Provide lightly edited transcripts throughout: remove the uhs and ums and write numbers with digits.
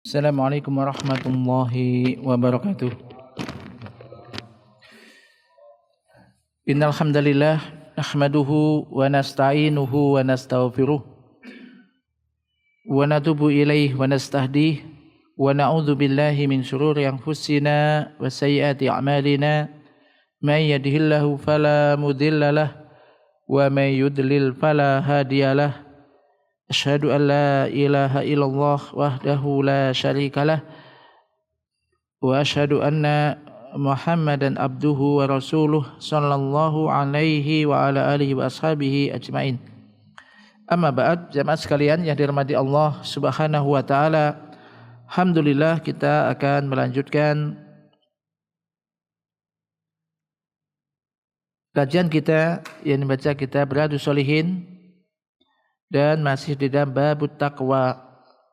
Assalamualaikum warahmatullahi wabarakatuh. Innal hamdalillah nahmaduhu wa nasta'inuhu wa nastaghfiruh wa natubu ilaihi wa nastahdihi wa na'udzu billahi min shururi anfusina wa sayyiati a'malina may yahdihillahu fala mudilla lahu wa may yudlil fala hadiyalah. Asyhadu an la ilaha illallah wahdahu la syarika lah wa asyhadu anna Muhammadan abduhu wa rasuluh sallallahu alaihi wa ala alihi wa ashabihi ajmain. Amma ba'd, jamaah sekalian yang dirahmati Allah Subhanahu wa taala. Alhamdulillah, kita akan melanjutkan kajian kita yang dibaca kitab Riyadhus Shalihin dan masih di dalam bab taqwa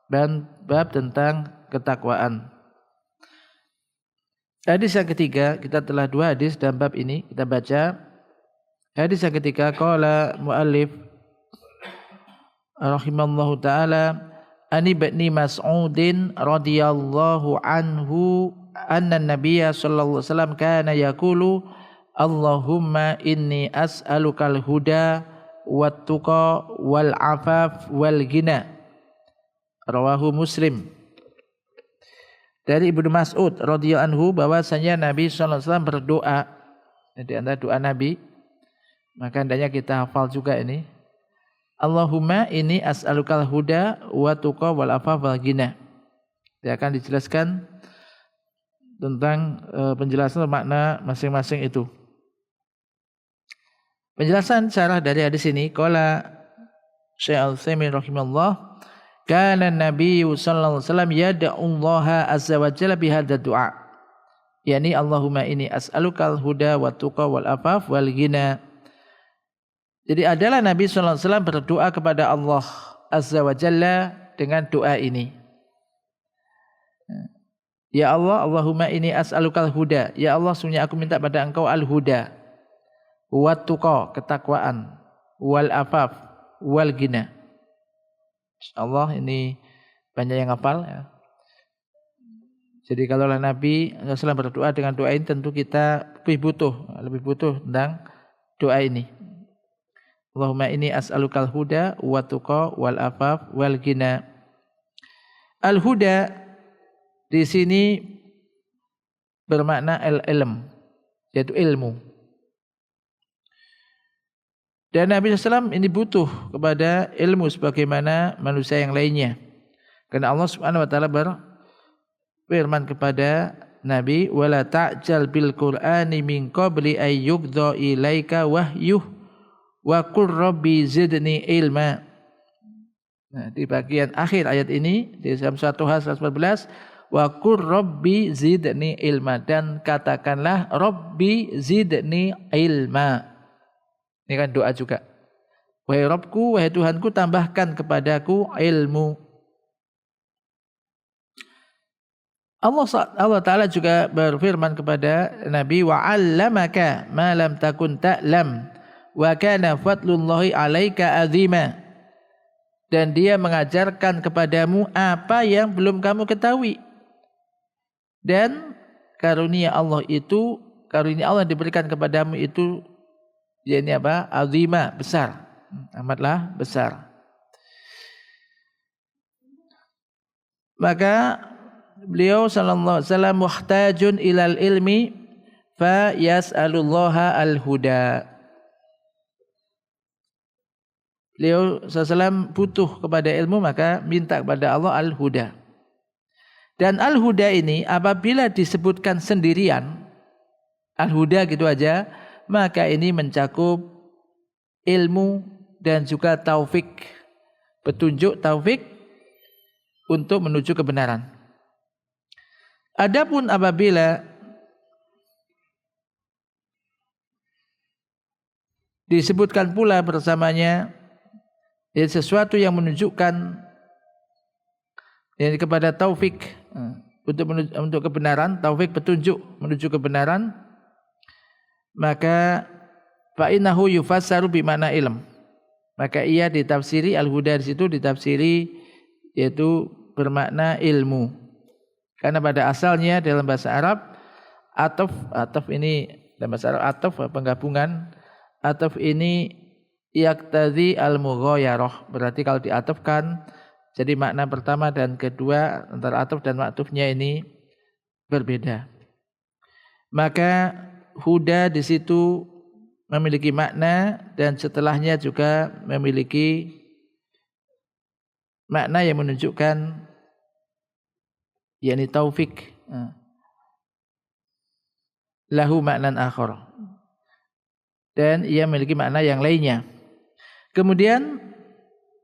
dan bab tentang ketakwaan. Hadis yang ketiga, kita telah dua hadis dalam bab ini kita baca. Hadis yang ketiga, qala muallif rahimallahu taala an ibni Mas'udin radhiyallahu anhu anna nabiyya sallallahu alaihi wasallam kana yaqulu Allahumma inni as'alukal huda wat-tuqa wal afaf wal ghina. Rawahu Muslim. Dari Ibnu Mas'ud radhiyallahu anhu bahwasanya Nabi sallallahu alaihi wasallam berdoa. Di antara doa Nabi, maka hendaknya kita hafal juga ini. Allahumma inni as'alukal huda wat-tuqa wal afaf wal ghina. Dia akan dijelaskan tentang penjelasan makna masing-masing itu. Penjelasan syarah dari hadis ini, qala Syekh Al-Utsaimin rahimahullah, kana Nabi sallallahu alaihi wasallam yad'u Allah azza wa jalla bi hadzal du'a. Yani Allahumma inni as'alukal huda wat tuqa wal afaf wal ghina. Jadi adalah Nabi sallallahu alaihi wasallam berdoa kepada Allah azza wa jalla dengan doa ini. Ya Allah, Allahumma inni as'alukal huda. Ya Allah, sungguh aku minta pada Engkau al-huda. Wat tuqa, ketakwaan, wal afaf wal ghina. Insyaallah ini banyak yang hafal ya. Jadi kalau Nabi SAW berdoa dengan doa ini, tentu kita lebih butuh tentang doa ini. Allahumma inni as'alukal huda wat tuqa wal afaf wal ghina. Al huda di sini bermakna al-ilm, yaitu ilmu. Dan Nabi SAW ini butuh kepada ilmu sebagaimana manusia yang lainnya. Karena Allah Subhanahu wa taala berfirman kepada Nabi, "Wala ta'jal bil Qur'ani min qabli ay yuqdha ilaika wahyuh wa qur rabbi zidni ilma." Nah, di bagian akhir ayat ini di dalam surat Toha 114, "Wa qur rabbi zidni ilma," dan katakanlah Rabbi zidni ilma. Ini kan doa juga. Wahai Rabbku, wahai Tuhanku, tambahkan kepadaku ilmu. Allah Ta'ala juga berfirman kepada Nabi, wa'allamaka ma lam takun ta'lam wa kana fadlullahi alaika azima. Dan dia mengajarkan kepadamu apa yang belum kamu ketahui. Dan karunia Allah yang diberikan kepadamu itu, ini apa? Azima, besar. Amatlah besar. Maka beliau sallallahu alaihi wasallam muhtajun ilal ilmi fa yas'alullaha al-huda. Beliau sallallahu butuh kepada ilmu, maka minta kepada Allah al-huda. Dan al-huda ini apabila disebutkan sendirian, al-huda gitu aja, maka ini mencakup ilmu dan juga taufik, petunjuk taufik untuk menuju kebenaran. Adapun apabila disebutkan pula bersamanya sesuatu yang menunjukkan kepada taufik untuk kebenaran, taufik petunjuk menuju kebenaran, maka fa innahu yufassaru bimana ilm. Maka ia ditafsiri, al-huda di situ ditafsiri yaitu bermakna ilmu. Karena pada asalnya dalam bahasa Arab ataf ini dalam bahasa Arab ataf penggabungan, ataf ini yaqtadhi al-mughayarah. Berarti kalau diatafkan jadi makna pertama dan kedua antara ataf dan ma'tufnya ini berbeda. Maka huda di situ memiliki makna dan setelahnya juga memiliki makna yang menunjukkan yakni taufik. Lahu maknan akhar. Dan ia memiliki makna yang lainnya. Kemudian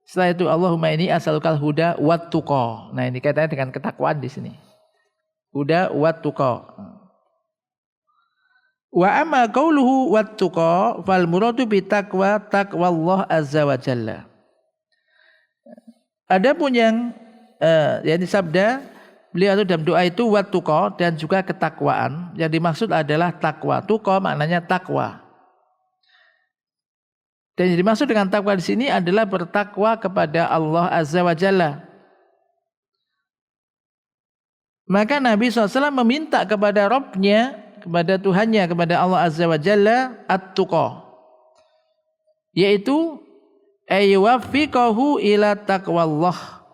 setelah itu Allahumma inni as'alukal huda wat tuqa. Nah, ini kaitannya dengan ketakwaan di sini. Huda wat tuqa. Wa amma qauluhu wat tuqa fal muradu bi taqwa taqwallah azza wa jalla. Adapun yang yakni sabda beliau itu dalam doa itu wat tuqa dan juga ketakwaan. Yang dimaksud adalah takwa. Tuqa maknanya takwa. Dan yang dimaksud dengan takwa di sini adalah bertakwa kepada Allah Azza wa Jalla. Maka Nabi SAW meminta kepada Rabbnya, kepada Tuhannya, kepada Allah Azza wa Jalla at-tuqa. Yaitu ayyuwaffiqahu ila taqwallah.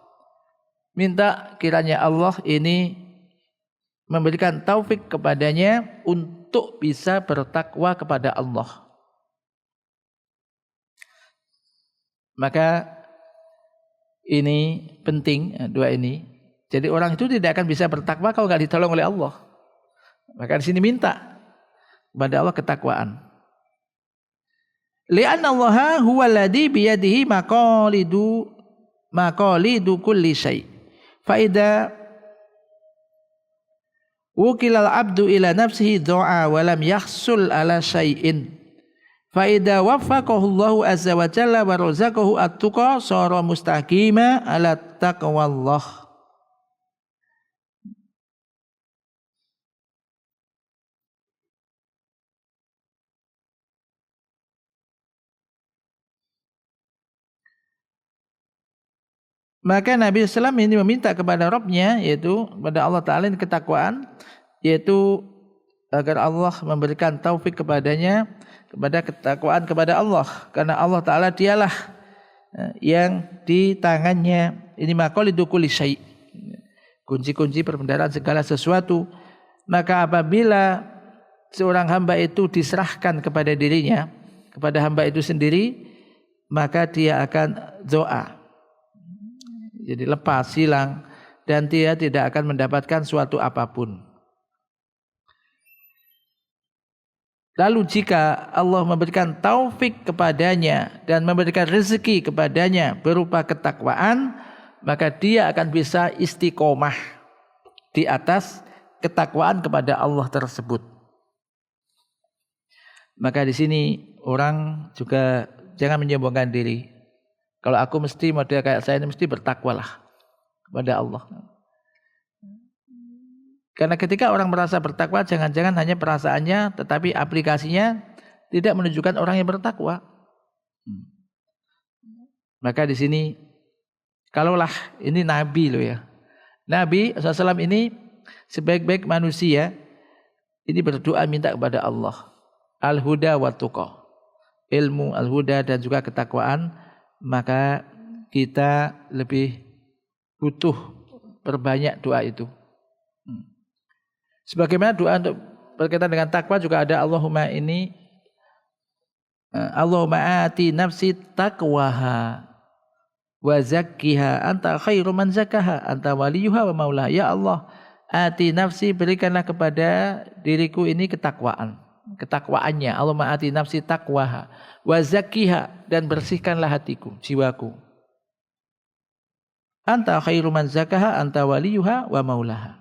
Minta kiranya Allah ini memberikan taufik kepadanya untuk bisa bertakwa kepada Allah. Maka ini penting doa ini. Jadi orang itu tidak akan bisa bertakwa kalau tidak ditolong oleh Allah. Maka di sini minta kepada Allah ketakwaan. Li'anna Allah huwa alladhi biyadihi maqalidu kulli syai'. Fa idza wukilal abdu ila nafsihi du'a wa lam yahsul ala syai'in. Fa idza waffaqahu Allahu azza wa jalla wa razaqahu at-tuqa sara mustaqima ala taqwallah. Maka Nabi SAW ini meminta kepada Rabbnya, yaitu kepada Allah Ta'ala ketakwaan, yaitu agar Allah memberikan taufik kepadanya, kepada ketakwaan kepada Allah. Karena Allah Ta'ala dialah yang di tangannya ini maqalidu kulli syai', kunci-kunci perbendaharaan segala sesuatu. Maka apabila seorang hamba itu diserahkan kepada dirinya, kepada hamba itu sendiri, maka dia akan doa. Jadi lepas, hilang, dan dia tidak akan mendapatkan suatu apapun. Lalu jika Allah memberikan taufik kepadanya dan memberikan rezeki kepadanya berupa ketakwaan, maka dia akan bisa istiqomah di atas ketakwaan kepada Allah tersebut. Maka di sini orang juga jangan menyombongkan diri. Kalau aku mesti model kayak saya ini mesti bertakwalah kepada Allah. Karena ketika orang merasa bertakwa, jangan-jangan hanya perasaannya, tetapi aplikasinya tidak menunjukkan orang yang bertakwa. Maka di sini, kalaulah ini Nabi loh ya. Nabi SAW ini sebaik-baik manusia, ini berdoa minta kepada Allah. Al-huda wa tuqa. Ilmu, al-huda dan juga ketakwaan. Maka kita lebih butuh perbanyak doa itu. Sebagaimana doa untuk berkaitan dengan takwa juga ada Allahumma ini Allahumma ati nafsi taqwaha wa zakkiha anta khairu man zakkaha anta waliyuha wa maulaha. Ya Allah, ati nafsi, berikanlah kepada diriku ini ketakwaannya. Allahumma ati nafsi taqwaha wa zakkiha, dan bersihkanlah hatiku, jiwaku. Anta khairu man zakkaha anta waliyuha wa maulaha.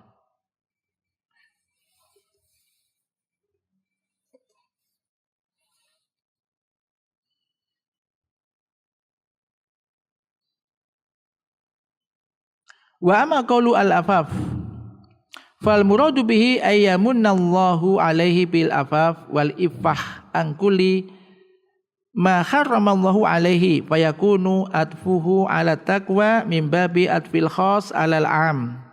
Wa amma qawlu al-afaf fal muradu bihi ayyamunallahu alaihi bil afaf wal iffah an kulli ma harramallahu alaihi fayakunu atfuhu ala taqwa min babi atfil khas alal am.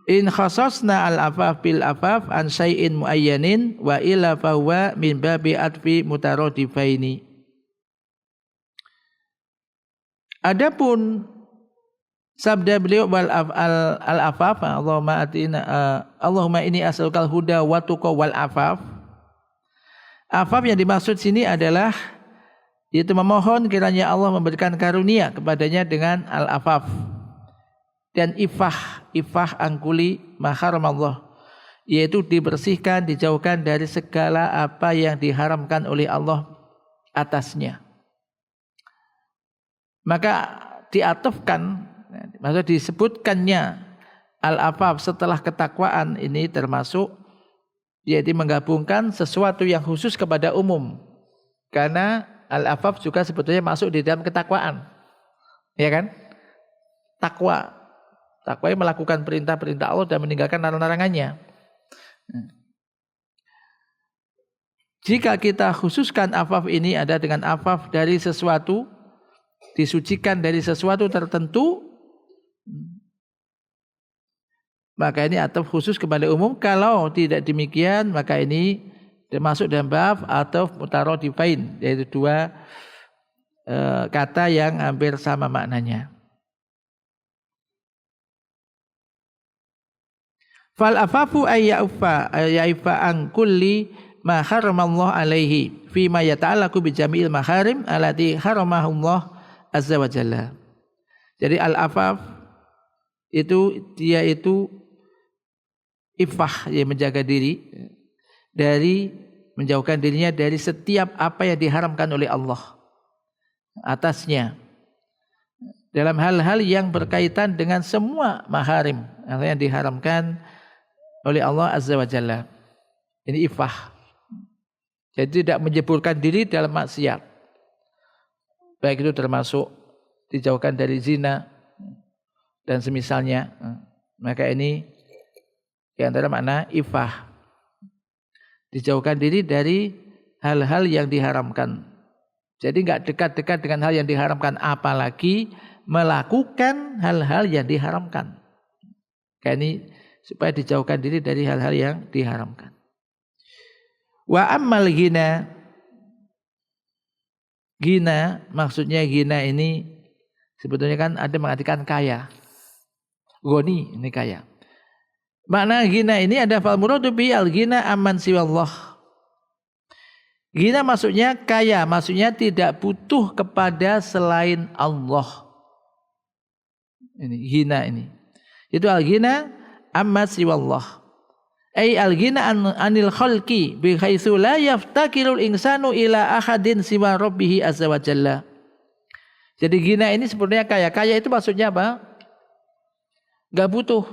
In khasasna al-afaf bil afaf an syai'in muayyanin wa illa fahuwa min babi atfi mutaradifaini. Adapun sabda beliau al-afaf, Allahumma inni as'alukal huda wa tuqa wal afaf. Afaf yang dimaksud sini adalah yaitu memohon kiranya Allah memberikan karunia kepadanya dengan al-afaf dan ifah angkuli maharam Allah, yaitu dibersihkan, dijauhkan dari segala apa yang diharamkan oleh Allah atasnya. Maka diatofkan, maksud disebutkannya al-afaf setelah ketakwaan ini termasuk yaitu menggabungkan sesuatu yang khusus kepada umum, karena al-afaf juga sebetulnya masuk di dalam ketakwaan, ya kan? Takwa yang melakukan perintah-perintah Allah dan meninggalkan larangan-larangannya. Jika kita khususkan afaf ini ada dengan afaf dari sesuatu, disucikan dari sesuatu tertentu, maka ini ataf khusus kepada umum. Kalau tidak demikian, maka ini termasuk dalam bab ataf mutaradifain, yaitu dua kata yang hampir sama maknanya. Fal afafu ayya'ufa an kulli ma haramallahu alaihi fi ma yata'allaqu bi jami'il maharim allati haramahullah azza wa jalla. Jadi al-afaf itu dia itu ifah, yang menjaga diri dari menjauhkan dirinya dari setiap apa yang diharamkan oleh Allah atasnya dalam hal-hal yang berkaitan dengan semua maharim yang diharamkan oleh Allah azza wa jalla. Ini ifah. Jadi tidak menjeburkan diri dalam maksiat. Baik itu termasuk dijauhkan dari zina dan semisalnya. Maka ini di antara makna ifah. Dijauhkan diri dari hal-hal yang diharamkan. Jadi enggak dekat-dekat dengan hal yang diharamkan, apalagi melakukan hal-hal yang diharamkan. Kayak ini supaya dijauhkan diri dari hal-hal yang diharamkan. Wa ammal ghina, maksudnya ghina ini sebetulnya kan ada mengartikan kaya. Goni ini kaya. Makna ghina ini ada fal muradu bi al ghina amman siwallah. Ghina maksudnya kaya, maksudnya tidak butuh kepada selain Allah. Ini ghina ini. Itu al ghina amma siwallah. Ay al-ghina anil khalqi bi haitsu la yaftakirul insanu ila ahadin siwa rabbih azza wa jalla. Jadi ghina ini sebenarnya kaya. Kaya itu maksudnya apa? Enggak butuh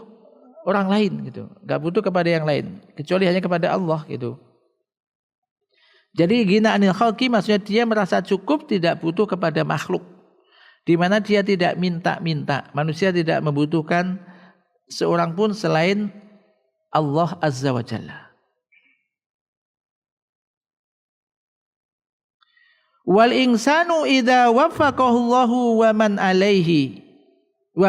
orang lain gitu. Enggak butuh kepada yang lain kecuali hanya kepada Allah gitu. Jadi ghina anil khalqi maksudnya dia merasa cukup, tidak butuh kepada makhluk. Di mana dia tidak minta-minta. Manusia tidak membutuhkan seorang pun selain Allah azza wa jalla. Wal insanu idza waffaqahu Allahu wa man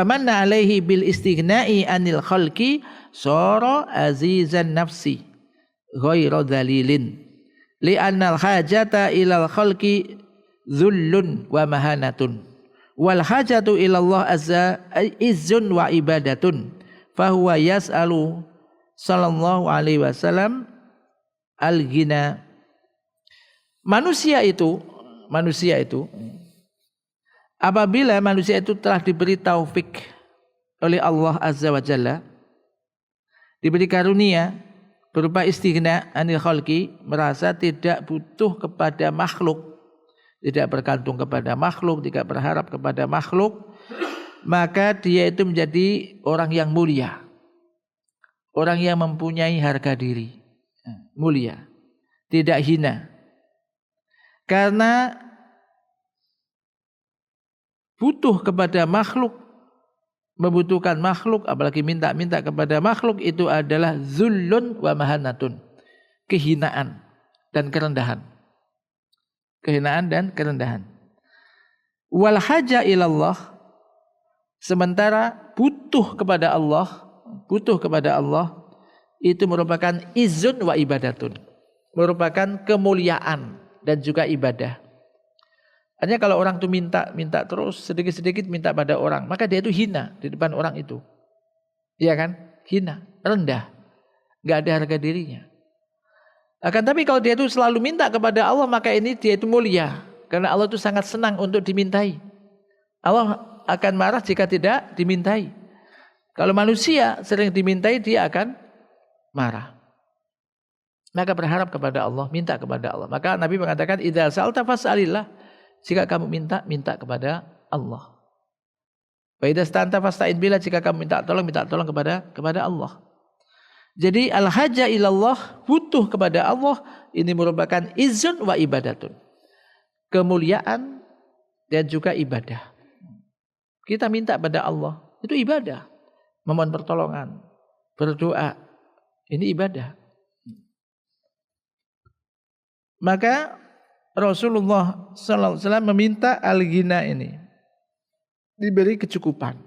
manna alaihi bil istighna'i anil khalqi sara azizan nafsi ghairu dzalilin li'anna al hajata ilal khalqi dhullun wa mahanatun wal hajatu ila Allah azza izzun wa ibadatun fahuwa yas'alu sallallahu alaihi wasallam al-ghina. Manusia itu apabila manusia itu telah diberi taufik oleh Allah azza wa jalla, diberi karunia berupa istighna anil khalqi, merasa tidak butuh kepada makhluk, tidak bergantung kepada makhluk, tidak berharap kepada makhluk, maka dia itu menjadi orang yang mulia. Orang yang mempunyai harga diri. Mulia. Tidak hina. Karena butuh kepada makhluk, membutuhkan makhluk, apalagi minta-minta kepada makhluk, itu adalah zullun wa mahanatun. Kehinaan dan kerendahan. Kehinaan dan kerendahan. Wal haja ilallah, sementara butuh kepada Allah butuh kepada Allah, itu merupakan izun wa ibadatun. Merupakan kemuliaan dan juga ibadah. Hanya kalau orang itu minta terus, sedikit-sedikit minta pada orang, maka dia itu hina di depan orang itu. Iya kan? Hina, rendah. Gak ada harga dirinya. Akan tapi kalau dia itu selalu minta kepada Allah, maka ini dia itu mulia. Karena Allah itu sangat senang untuk dimintai. Allah akan marah jika tidak dimintai. Kalau manusia sering dimintai, dia akan marah. Maka berharap kepada Allah, minta kepada Allah. Maka Nabi mengatakan, idza sa'alta fas'alillah. Jika kamu minta kepada Allah. Wa idza sta'anta fasta'in billah. Jika kamu minta tolong kepada Allah. Jadi al-haja ilallah, butuh kepada Allah, ini merupakan izun wa ibadatun. Kemuliaan dan juga ibadah. Kita minta pada Allah, itu ibadah. Memohon pertolongan, berdoa, ini ibadah. Maka Rasulullah SAW meminta al-ghina ini diberi kecukupan.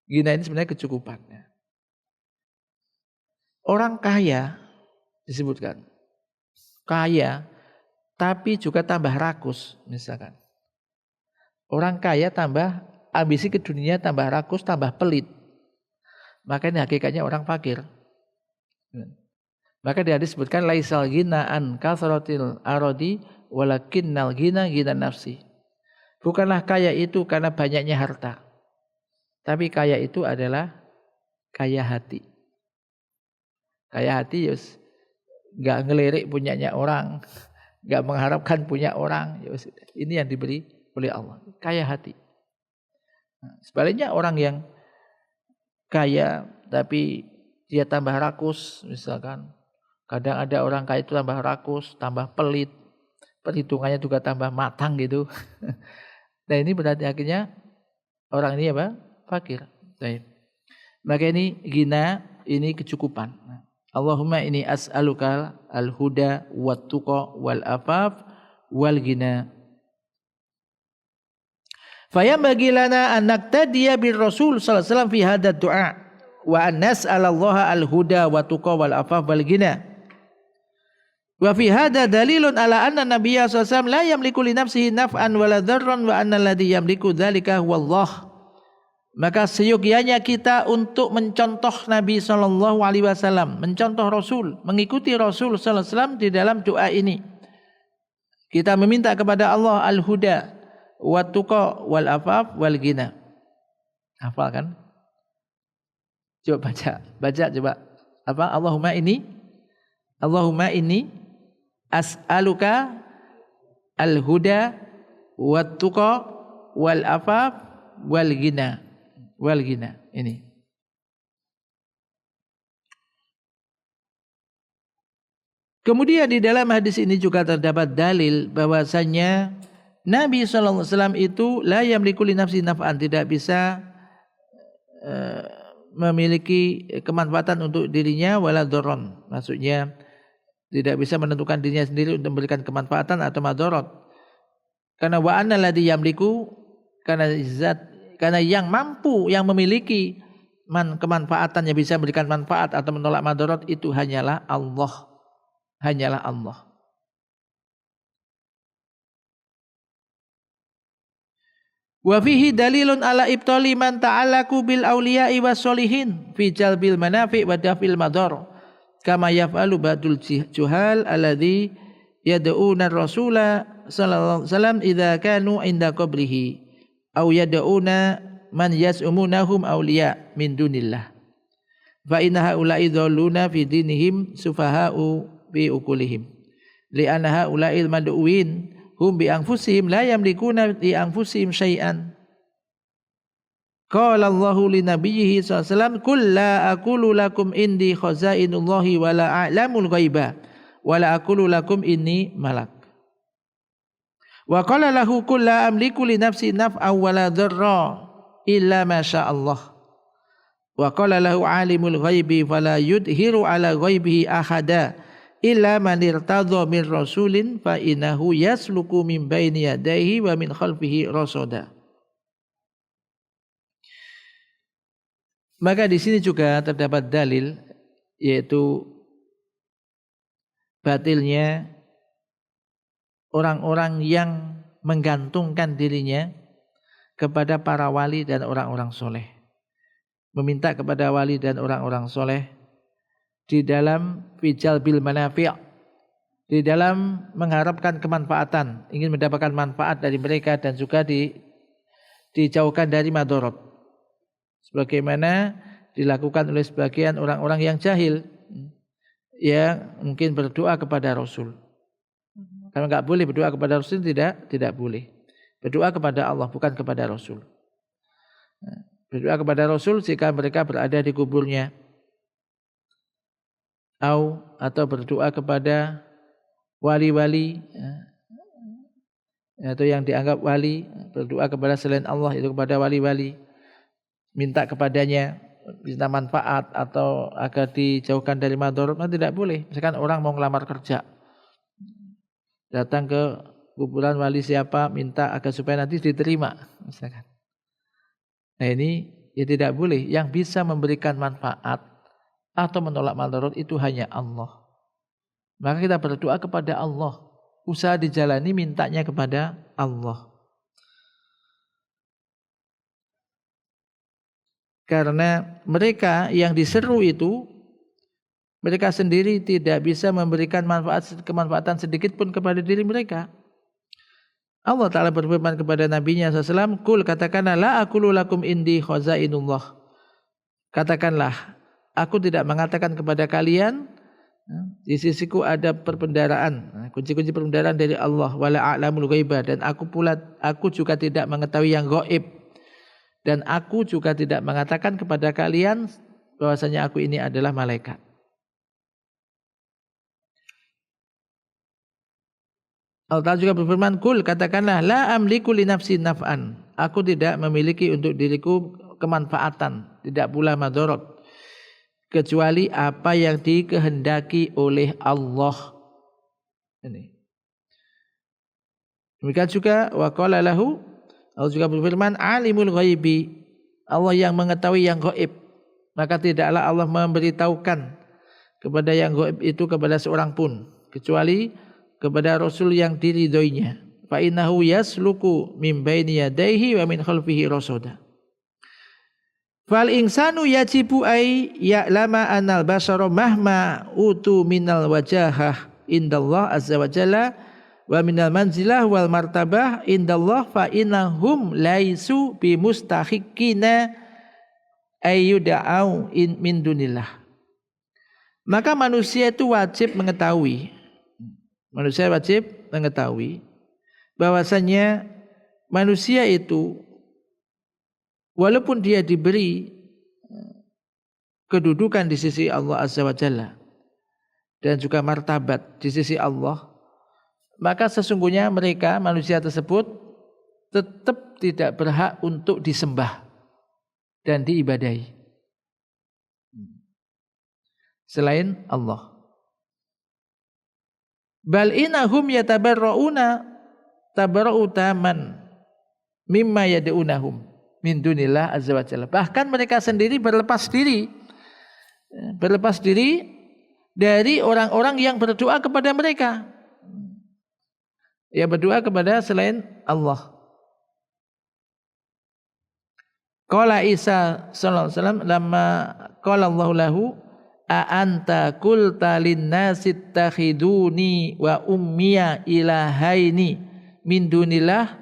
Ghina ini sebenarnya kecukupan. Orang kaya disebutkan kaya, tapi juga tambah rakus, misalkan. Orang kaya tambah ambisi ke dunia, tambah rakus, tambah pelit. Maka ini hakikatnya orang fakir. Maka dia disebutkan laisal ghina an kasratil aradi walakinnal ghina ghina nafsi. Bukanlah kaya itu karena banyaknya harta. Tapi kaya itu adalah kaya hati. Kaya hati yus enggak ngelirik punyanya orang, enggak mengharapkan punya orang, yus ini yang diberi oleh Allah. Kaya hati. Nah, sebaliknya orang yang kaya tapi dia tambah rakus, misalkan. Kadang ada orang kaya itu tambah rakus, tambah pelit, perhitungannya juga tambah matang gitu. Nah ini berarti akhirnya orang ini apa? Fakir. Baik. Maka ini ghina, ini kecukupan. Allahumma ini as'aluka al-huda wat tuqa wal afaf wal ghina. Fayambaghi lana an naqtadiya bir Rasul sallallahu alaihi wasallam fi hadha du'a wa an nas'alallaha al-huda wat tuqa wal afaf wal ghina. Wa fi hadha dalilun ala anna nabiyya sallallahu alaihi wasallam la yamliku li nafsihi naf'an wala dharran wa anna alladhi yamliku dzalika huwallah. Maka seyogianya kita untuk mencontoh Nabi sallallahu alaihi wasallam, mencontoh Rasul, mengikuti Rasul sallallahu alaihi wasallam di dalam doa ini. Kita meminta kepada Allah al-huda wat tuqa wal afaf wal ghina. Hafal kan? Coba baca coba. Apa? Allahumma ini as'aluka al-huda wat tuqa wal afaf wal ghina. Wal ghina ini. Kemudian di dalam hadis ini juga terdapat dalil bahwasanya Nabi sallallahu alaihi wasallam itu la yamliku li nafsi naf'an, tidak bisa memiliki kemanfaatan untuk dirinya wala dharran. Maksudnya tidak bisa menentukan dirinya sendiri untuk memberikan kemanfaatan atau madarat. Karena wa anna alladhi yamliku, karena yang mampu, yang memiliki kemanfaatan, yang bisa memberikan manfaat atau menolak madarat itu hanyalah Allah. Hanyalah Allah. Wa fihi dalilun ala ibtali man ta'alaku bil awliya'i was solihin fi jalbil manafi' wa daf'il madar. Kama yaf'alu ba'dul juhal alladhi yad'una ar-rasula sallallahu alaihi wasallam idza kanu inda qabrihi aw yad'una man yas'umunahum awliya min dunillah. Fa inna haula'i dhalluna fi dinihim sufaha'u bi ukulihim. Li'anna haula'il mad'uwin hum bi anfusihim la yamlikuna li anfusihim syai'an. Qala Allahu li nabiyhi sallallahu alaihi wasallam, "Qul la aqulu lakum indi khazainullahi wa la a'lamul ghaiba wa la aqulu lakum inni malak." Wa qala lahu, "Qul la amliku li nafsi naf'an wa la dharra illa ma syaa Allah." Wa qala lahu, "Alimul ghaibi fala yudhiru ala ghaibihi ahada illa man irtadha min rasulin fa innahu yasluku min baini yadayhi wa min khalfihi rasada." Maka di sini juga terdapat dalil, yaitu batilnya orang-orang yang menggantungkan dirinya kepada para wali dan orang-orang soleh. Meminta kepada wali dan orang-orang soleh di dalam fijal bil manafi', di dalam mengharapkan kemanfaatan, ingin mendapatkan manfaat dari mereka dan juga dijauhkan dari madorot. Sebagaimana dilakukan oleh sebagian orang-orang yang jahil, yang mungkin berdoa kepada Rasul. Kalau enggak boleh berdoa kepada Rasul, tidak boleh. Berdoa kepada Allah, bukan kepada Rasul. Berdoa kepada Rasul jika mereka berada di kuburnya. Atau berdoa kepada wali-wali, atau yang dianggap wali, berdoa kepada selain Allah, itu kepada wali-wali, minta kepadanya, minta manfaat atau agar dijauhkan dari madharat, tidak boleh. Misalkan orang mau ngelamar kerja, datang ke kuburan wali siapa, minta agar supaya nanti diterima, misalkan. Nah ini ya tidak boleh. Yang bisa memberikan manfaat atau menolak madharat itu hanya Allah. Maka kita berdoa kepada Allah. Usaha dijalani mintanya kepada Allah. Karena mereka yang diseru itu, mereka sendiri tidak bisa memberikan kemanfaatan sedikit pun kepada diri mereka. Allah Ta'ala berfirman kepada Nabi-Nya SAW, Kul, katakanlah, la aqulu lakum indi khazainullah. Katakanlah, aku tidak mengatakan kepada kalian, di sisiku ada perbendaharaan, kunci-kunci perbendaharaan dari Allah, wala a'lamul ghaibah, dan aku juga tidak mengetahui yang gaib, dan aku juga tidak mengatakan kepada kalian bahwasanya aku ini adalah malaikat. Allah juga berfirman, Kul, katakanlah, la amliku li nafsi naf'an, aku tidak memiliki untuk diriku kemanfaatan, tidak pula madharat, kecuali apa yang dikehendaki oleh Allah. Ini. Demikian juga wa qala lahu, Allah juga berfirman, alimul ghaibi, Allah yang mengetahui yang gaib. Maka tidaklah Allah memberitahukan kepada yang gaib itu kepada seorang pun, kecuali kepada Rasul yang diridhoinya. Fa innahu yasluku min baini yadayhi wa min khalfihi rasada. Fal insanu yajibu ay ya'lama anal basara mahma utu minal wajahah indallah azza wa jalla wa minal manzilah wal martabah indallah fa innahum laisu bimustahiqina ayyuda'au min dunillah. Maka manusia itu wajib mengetahui, bahwasanya manusia itu walaupun dia diberi kedudukan di sisi Allah Azza wa Jalla dan juga martabat di sisi Allah, maka sesungguhnya mereka, manusia tersebut, tetap tidak berhak untuk disembah dan diibadahi selain Allah. Bal innahum yatabarrauna tabarra'u taman mimma yad'unahum min dunillah azza wa jalla. Bahkan mereka sendiri berlepas diri dari orang-orang yang berdoa kepada mereka, ya berdoa kepada selain Allah. Qala Isa sallallahu alaihi wasallam lamma qala Allahu lahu a anta qulta lin-nasi ittakhiduni wa ummiya ilahaini min dunillah.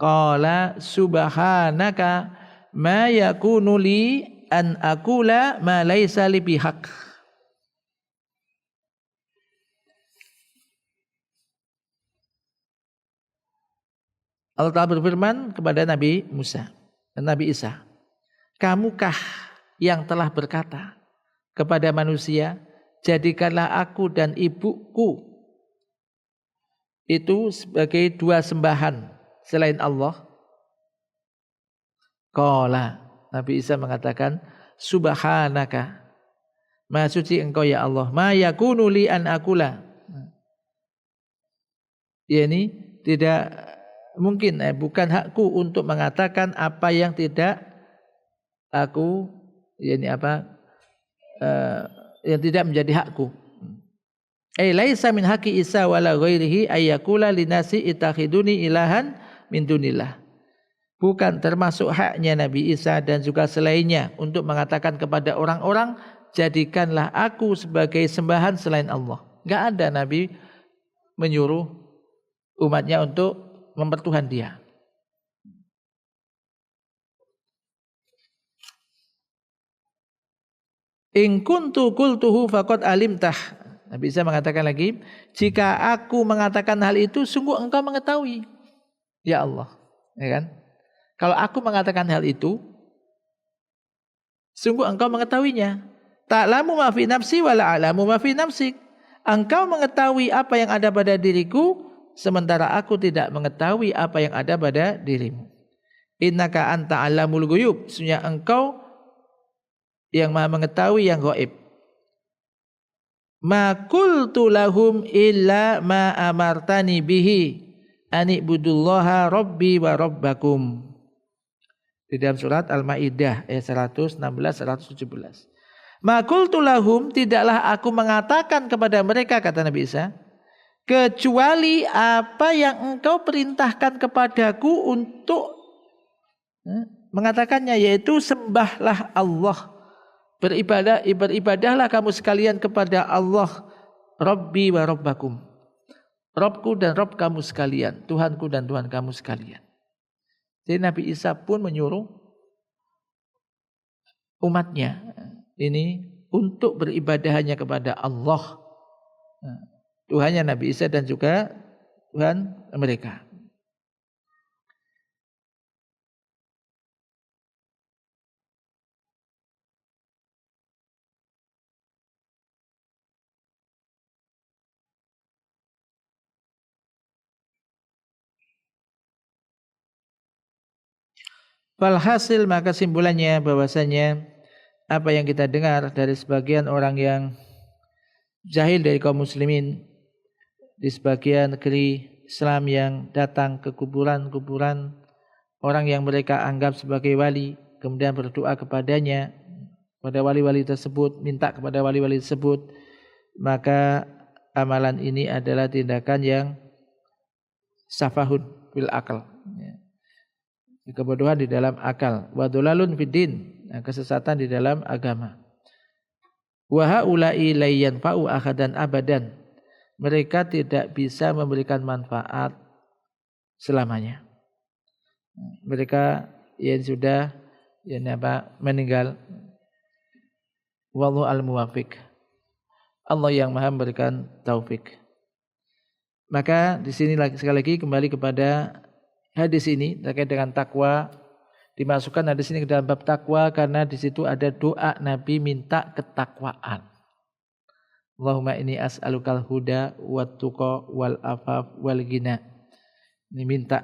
Qala subhanaka ma yakunu li an aqula ma laisa li bihaq. Allah Ta'ala berfirman kepada Nabi Musa dan Nabi Isa, kamukah yang telah berkata kepada manusia, jadikanlah aku dan ibuku itu sebagai dua sembahan selain Allah? Qala, Nabi Isa mengatakan, subhanaka, maha suci engkau ya Allah, ma yakunu li an aqula. Ya, ini tidak mungkin, bukan hakku untuk mengatakan apa yang tidak aku yang tidak menjadi hakku. Laisa min haqqi Isa wala ghairihi ayyakula linasi ittakhiduni ilahan min dunillah. Bukan termasuk haknya Nabi Isa dan juga selainnya untuk mengatakan kepada orang-orang, jadikanlah aku sebagai sembahan selain Allah. Enggak ada Nabi menyuruh umatnya untuk mempertuhan dia. In kuntu qultuhu faqad alimtah. Nabi Isa mengatakan lagi, jika aku mengatakan hal itu sungguh engkau mengetahui. Ya Allah, ya kan? Kalau aku mengatakan hal itu sungguh engkau mengetahuinya. Ta'lamu ma fi nafsi wa la a'lamu ma fi nafsik. Engkau mengetahui apa yang ada pada diriku, sementara aku tidak mengetahui apa yang ada pada dirimu. Innaka anta 'allamul ghuyub. Sesungguhnya engkau yang Maha mengetahui yang gaib. Ma qultu lahum illa ma amartani bihi ani'budullaha rabbi wa rabbakum. Di dalam surat Al-Maidah ayat 116 117. Ma qultu lahum, tidaklah aku mengatakan kepada mereka, kata Nabi Isa, kecuali apa yang engkau perintahkan kepadaku untuk mengatakannya, yaitu sembahlah Allah. Beribadahlah kamu sekalian kepada Allah, Rabbi wa Rabbakum. Robku dan Rob kamu sekalian, Tuhanku dan Tuhan kamu sekalian. Jadi Nabi Isa pun menyuruh umatnya ini untuk beribadah hanya kepada Allah, Tuhannya Nabi Isa dan juga Tuhan mereka. Walhasil, maka simpulannya bahwasanya apa yang kita dengar dari sebagian orang yang jahil dari kaum muslimin di sebagian negeri Islam yang datang ke kuburan-kuburan orang yang mereka anggap sebagai wali, kemudian berdoa kepadanya, pada wali-wali tersebut, minta kepada wali-wali tersebut, maka amalan ini adalah tindakan yang safahun fil akal, kebodohan di dalam akal, wa dhalalun fiddin, kesesatan di dalam agama. Wa haula'i la yanfa'u ahadan abadan. Mereka tidak bisa memberikan manfaat selamanya. Mereka yang sudah meninggal. Wallahu al-muwafiq. Allah yang Maha memberikan taufik. Maka di sini sekali lagi kembali kepada hadis ini terkait dengan takwa, dimasukkan hadis ini ke dalam bab takwa karena di situ ada doa Nabi minta ketakwaan. Allahumma inni as'alukal huda wat tuqa wal afaf wal ghina. Ini minta.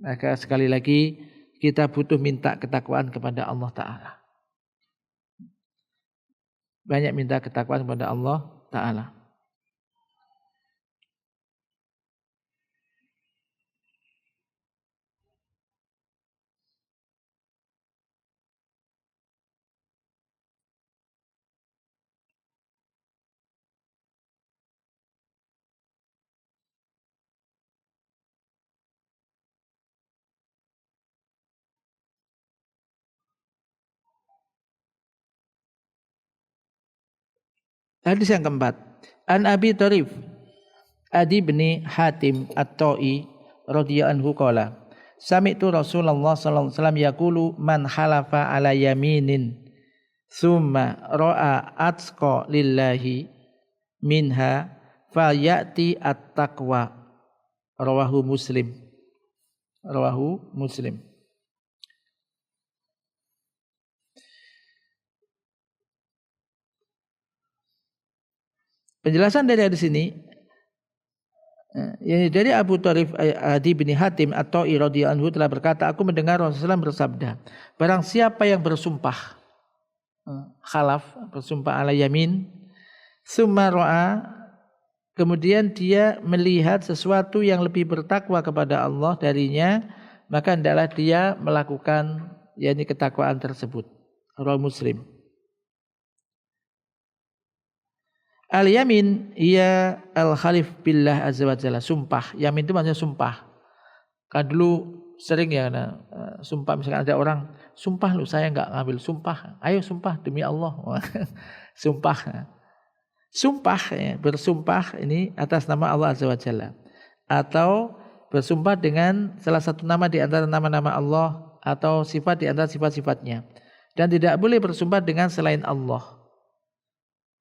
Maka sekali lagi kita butuh minta ketakwaan kepada Allah Ta'ala. Banyak minta ketakwaan kepada Allah Ta'ala. Hadis yang keempat, An Abi Tharif Adi bin Hatim At-Ta'i radhiyallahu anhu qala, sami'tu Rasulullah sallallahu alaihi wasallam yaqulu man halafa ala yaminin summa ra'a atqa lillahi minha falyati at-taqwa. Rawahu Muslim. Penjelasan dari hadis ini, dari Abu Tharif Adi bin Hatim At-Ta'i radhiyallahu anhu telah berkata, aku mendengar Rasulullah bersabda, barang siapa yang bersumpah khalaf, bersumpah ala yamin, summa ra'a, kemudian dia melihat sesuatu yang lebih bertakwa kepada Allah darinya, maka hendaklah dia melakukan ketakwaan tersebut. Rawi Muslim. Al-yamin ia al-khalif billah azza wa jalla, sumpah. Yamin itu maksudnya sumpah. Kan dulu sering ya sumpah, misalkan ada orang sumpah lu saya enggak ngambil, sumpah. Ayo sumpah demi Allah. Sumpah. Sumpah ya, bersumpah ini atas nama Allah azza wa jalla. Atau bersumpah dengan salah satu nama di antara nama-nama Allah atau sifat di antara sifat-sifatnya. Dan tidak boleh bersumpah dengan selain Allah.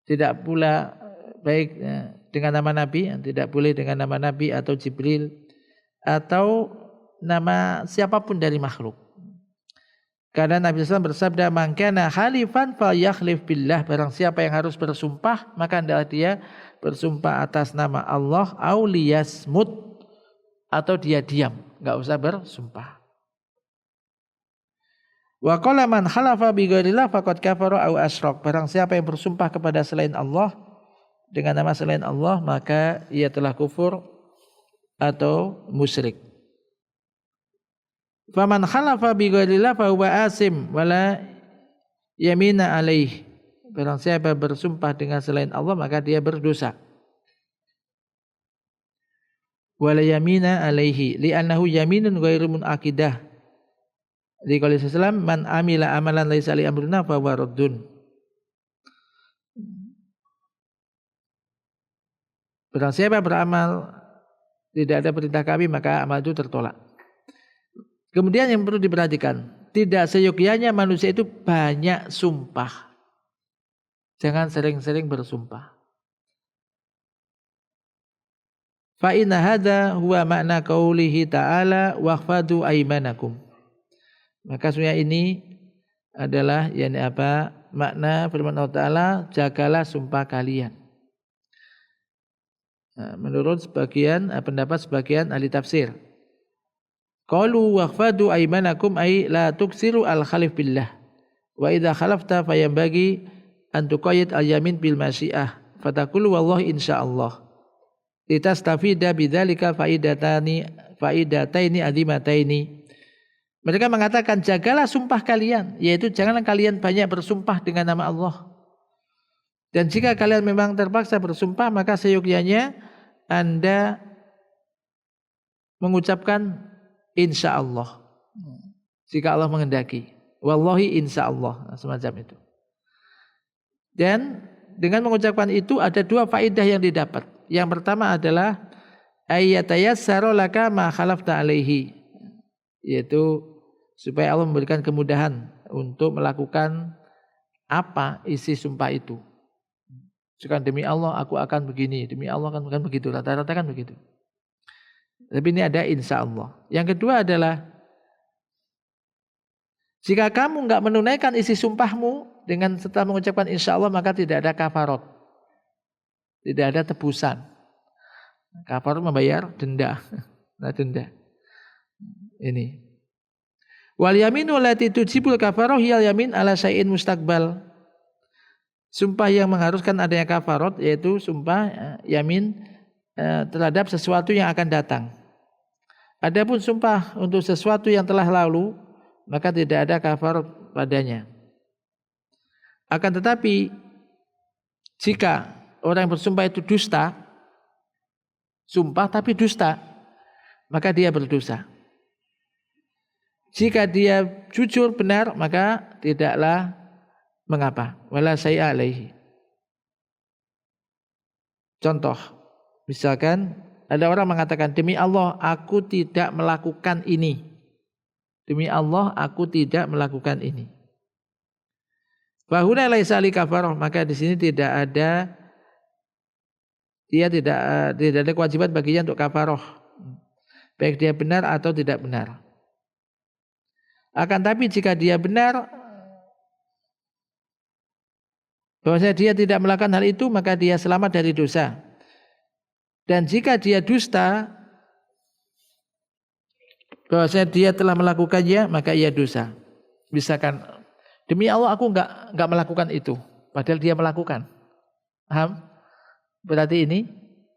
Tidak pula baik dengan nama Nabi, tidak boleh dengan nama Nabi atau Jibril atau nama siapapun dari makhluk. Karena Nabi SAW bersabda, "Man kana halifan falyakhlif billah." Barang siapa yang harus bersumpah, maka hendaklah dia bersumpah atas nama Allah, au liyasmut, atau dia diam, enggak usah bersumpah. Wa qala man halafa bi ghairillah faqad kafara au asyrak. Barang siapa yang bersumpah kepada selain Allah dengan nama selain Allah, maka ia telah kufur atau musyrik. Faman halafa bi ghairillah fa huwa asim wala yamina alaih. Barang siapa bersumpah dengan selain Allah, maka dia berdosa. Wala yamina alaihi li'annahu yaminun ghairu munaqidah. Di qali sallam man amila amalan laisa li amrina fa huwa raddun. Barang siapa beramal tidak ada perintah kami, maka amal itu tertolak. Kemudian yang perlu diperhatikan, tidak seyogyanya manusia itu banyak sumpah. Jangan sering-sering bersumpah. Fa inna hadza huwa makna qaulihi ta'ala wahfadu aimanakum. Maka sebenarnya ini adalah makna firman Allah Ta'ala, jagalah sumpah kalian. Nah, menurut pendapat sebagian ahli tafsir, qalu wahfadu aimanakum ay la tuksiru al-khalif billah wa idza khalafta fayambagi an tuqayyid al-yamin bil masyiah fataqulu wallahi insyaallah litastafida bidzalika faidataini azimataini. Mereka mengatakan jagalah sumpah kalian, yaitu janganlah kalian banyak bersumpah dengan nama Allah. Dan jika kalian memang terpaksa bersumpah, maka seyogyanya Anda mengucapkan insya Allah. Jika Allah menghendaki. Wallahi insya Allah. Semacam itu. Dan dengan mengucapkan itu ada dua faedah yang didapat. Yang pertama adalah ayyatayassara laka ma khalafta alaihi. Yaitu supaya Allah memberikan kemudahan untuk melakukan apa isi sumpah itu. Sekarang demi Allah aku akan begini, demi Allah akan begitu, rata-rata kan begitu. Tapi ini ada insya Allah. Yang kedua adalah jika kamu enggak menunaikan isi sumpahmu dengan setelah mengucapkan insya Allah, maka tidak ada kafarat, tidak ada tebusan. Kafarat membayar denda, nah denda. Ini. Wal yaminu allati tujibul kafarah hiyal yamin ala syai'in mustaqbal. Sumpah yang mengharuskan adanya kafarat yaitu sumpah yamin terhadap sesuatu yang akan datang. Adapun sumpah untuk sesuatu yang telah lalu, maka tidak ada kafarat padanya. Akan tetapi jika orang yang bersumpah itu dusta, sumpah tapi dusta, maka dia berdosa. Jika dia jujur benar, maka tidaklah mengapa. Wala syai'a alaihi. Contoh, misalkan ada orang mengatakan, demi Allah aku tidak melakukan ini. Demi Allah aku tidak melakukan ini. Bahuna laisa li kafarah, maka di sini tidak ada kewajiban baginya untuk kafarah. Baik dia benar atau tidak benar. Akan tapi jika dia benar bahwasanya dia tidak melakukan hal itu, maka dia selamat dari dosa. Dan jika dia dusta bahwasanya dia telah melakukannya, maka ia dosa. Misalkan demi Allah aku enggak melakukan itu, padahal dia melakukan. Paham? Berarti ini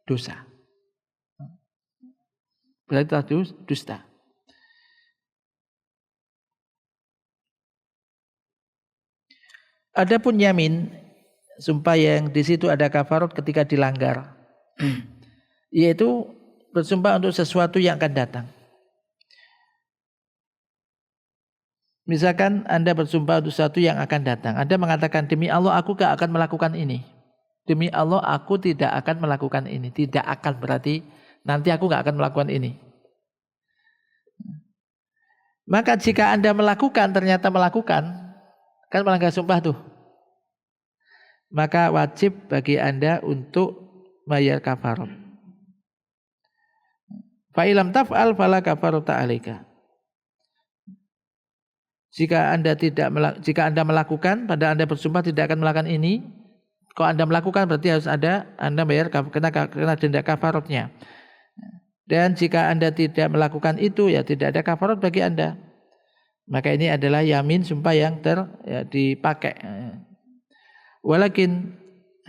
dosa. Berarti telah dusta. Adapun yamin, sumpah yang di situ ada kafarat ketika dilanggar, yaitu bersumpah untuk sesuatu yang akan datang. Misalkan Anda bersumpah untuk sesuatu yang akan datang. Anda mengatakan, demi Allah aku gak akan melakukan ini. Demi Allah aku tidak akan melakukan ini. Tidak akan berarti nanti aku gak akan melakukan ini. Maka jika Anda melakukan, ternyata melakukan, kan melanggar sumpah tuh. Maka wajib bagi Anda untuk bayar kafarat. Fa ilam taf'al fala kafarata 'alaika. Jika Anda melakukan, pada Anda bersumpah tidak akan melakukan ini, kalau Anda melakukan berarti harus ada Anda bayar kena denda kafaratnya. Dan jika Anda tidak melakukan itu, ya tidak ada kafarat bagi Anda. Maka ini adalah yamin, sumpah yang dipakai. Walakin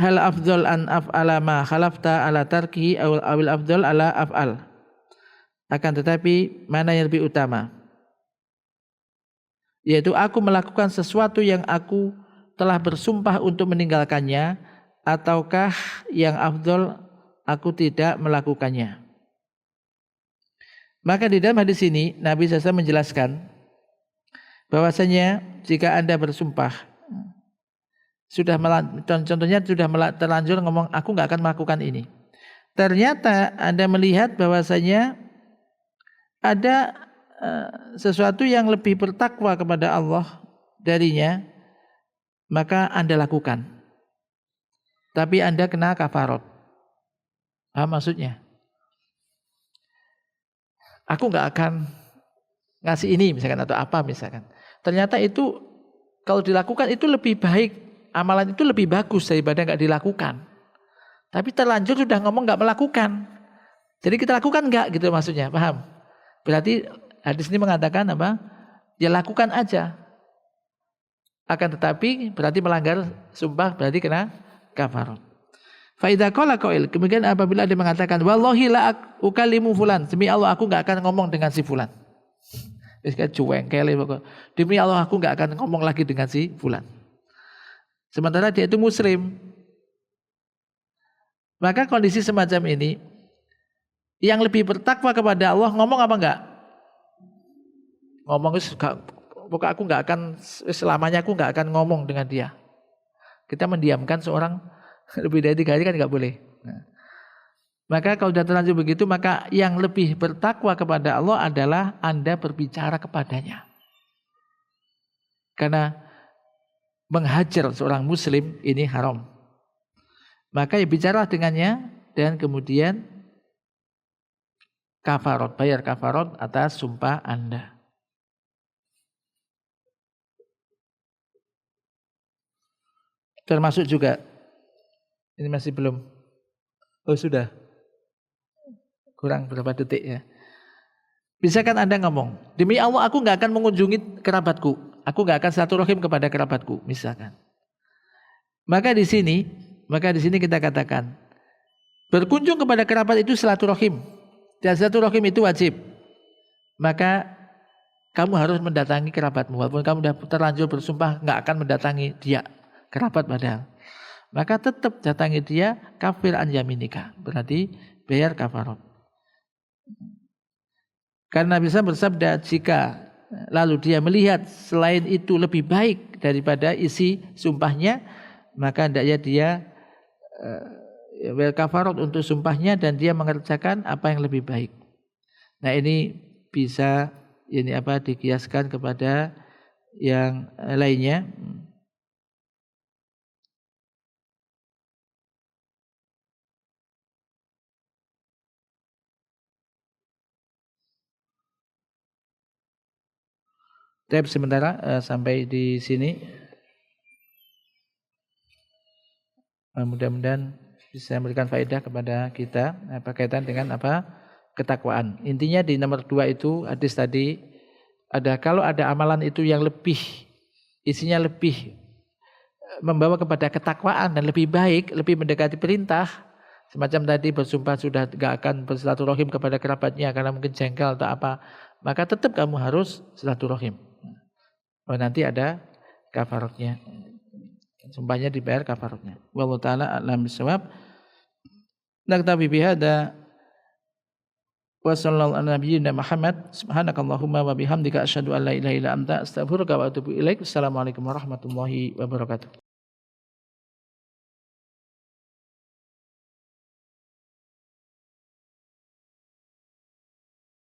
hal afdal an af'ala ma khalafta ala tarkihi awil afdal ala af'al. Akan tetapi mana yang lebih utama? Yaitu aku melakukan sesuatu yang aku telah bersumpah untuk meninggalkannya, ataukah yang afdal aku tidak melakukannya. Maka di dalam hadis ini Nabi SAW menjelaskan bahwasanya jika Anda bersumpah, contohnya sudah terlanjur ngomong aku gak akan melakukan ini. Ternyata Anda melihat bahwasanya ada sesuatu yang lebih bertakwa kepada Allah darinya, maka Anda lakukan. Tapi Anda kena kafarat. Paham maksudnya? Aku gak akan ngasih ini misalkan atau apa misalkan. Ternyata itu kalau dilakukan itu lebih baik, amalan itu lebih bagus daripada gak dilakukan. Tapi terlanjur sudah ngomong gak melakukan. Jadi kita lakukan gak gitu maksudnya, paham? Berarti hadis ini mengatakan apa? Ya lakukan aja. Akan tetapi berarti melanggar sumpah, berarti kena kafarat. Fa idza qala qail, kemudian apabila dia mengatakan wallahi la ukallimu fulan, demi Allah aku enggak akan ngomong dengan si fulan. Wis kan cueng kele pokok. Demi Allah aku enggak akan ngomong lagi dengan si fulan. Sementara dia itu muslim. Maka kondisi semacam ini yang lebih bertakwa kepada Allah ngomong apa enggak? Ngomong pokoknya aku enggak akan selamanya aku enggak akan ngomong dengan dia. Kita mendiamkan seorang lebih dari 3 hari kan enggak boleh. Nah, maka kalau sudah terlanjur begitu, maka yang lebih bertakwa kepada Allah adalah Anda berbicara kepadanya. Karena menghajar seorang muslim ini haram. Maka ya bicara dengannya dan kemudian kafarat, bayar kafarat atas sumpah Anda. Termasuk juga, ini masih belum, oh sudah, kurang berapa detik ya. Misalkan Anda ngomong, demi Allah aku gak akan mengunjungi kerabatku, aku gak akan silaturahim kepada kerabatku, misalkan. Maka di sini kita katakan, berkunjung kepada kerabat itu silaturahim, dan silaturahim itu wajib. Maka kamu harus mendatangi kerabatmu, walaupun kamu sudah terlanjur bersumpah gak akan mendatangi dia. Kerabat padahal. Maka tetap datangi dia, kafir an yaminika. Berarti bayar kafarat. Karena bisa bersabda, jika lalu dia melihat selain itu lebih baik daripada isi sumpahnya, maka hendaknya dia bayar kafarat untuk sumpahnya dan dia mengerjakan apa yang lebih baik. Nah ini bisa dikiaskan kepada yang lainnya. Tapi sementara sampai di sini. Mudah-mudahan bisa memberikan faedah kepada kita berkaitan dengan ketakwaan. Intinya di nomor 2 itu hadis tadi ada, kalau ada amalan itu yang lebih isinya lebih membawa kepada ketakwaan dan lebih baik, lebih mendekati perintah, semacam tadi bersumpah sudah gak akan bersilaturahim kepada kerabatnya karena mungkin jengkel atau apa, maka tetap kamu harus silaturahim. Nanti ada kafaratnya. Sumpahnya dibayar kafaratnya. Wallahu taala a'lam bissawab. Naktabi bihada wa sallallahu ala nabiyyina Muhammad subhanakallahumma wa bihamdika asyhadu an la ilaha illa anta astaghfiruka wa atubu ilaik. Assalamualaikum warahmatullahi wabarakatuh.